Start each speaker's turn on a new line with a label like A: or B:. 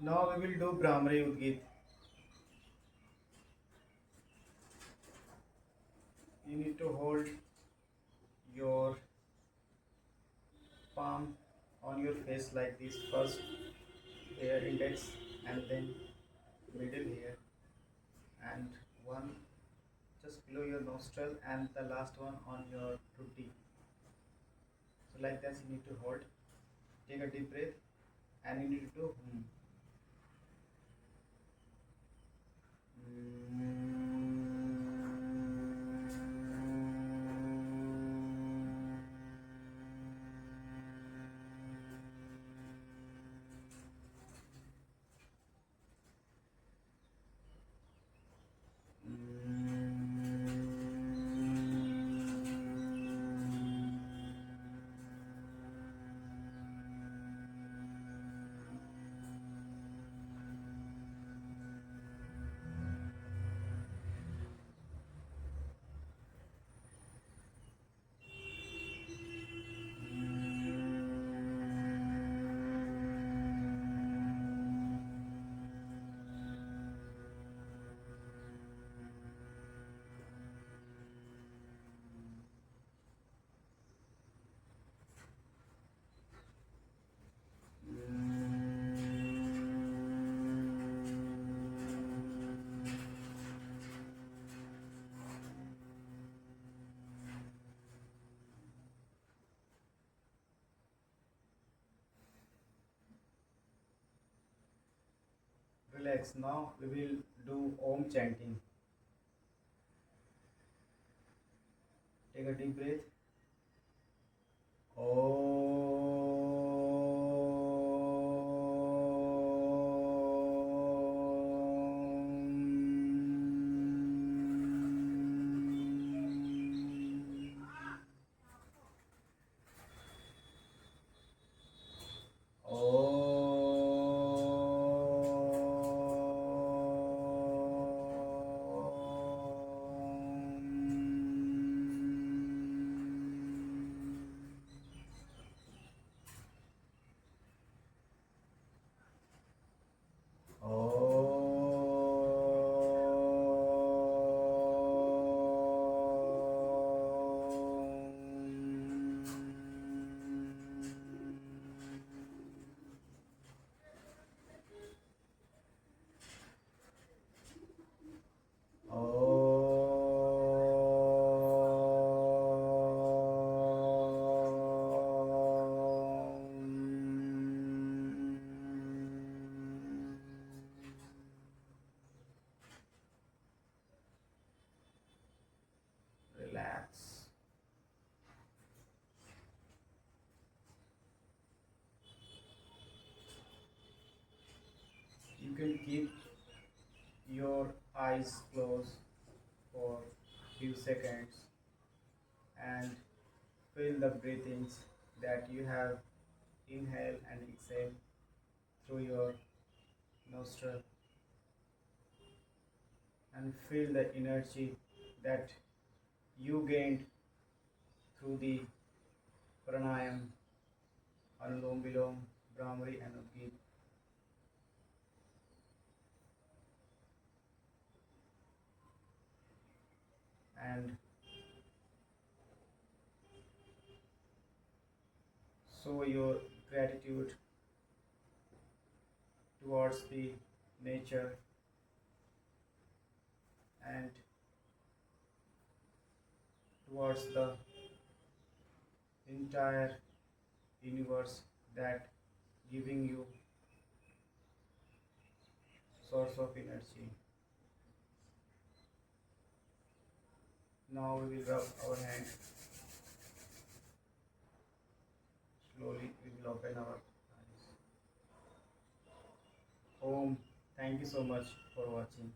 A: Now we will do Brahmari Udgit. You need to hold your palm on your face like this. First here index and then middle here and one just below your nostril and the last one on your tutti. So like that you need to hold. Take a deep breath and you need to hum. Relax. Now we will do Om chanting. Take a deep breath. Relax. You can keep your eyes closed for few seconds and feel the breathings that you have inhale and exhale through your nostril and feel the energy that you gained through the pranayam, Anulom Vilom, Brahmari and Udgit. And show your gratitude towards the nature and towards the entire universe that giving you source of energy. Now we will rub our hand. Slowly we will open our eyes. Om. Thank you so much for watching.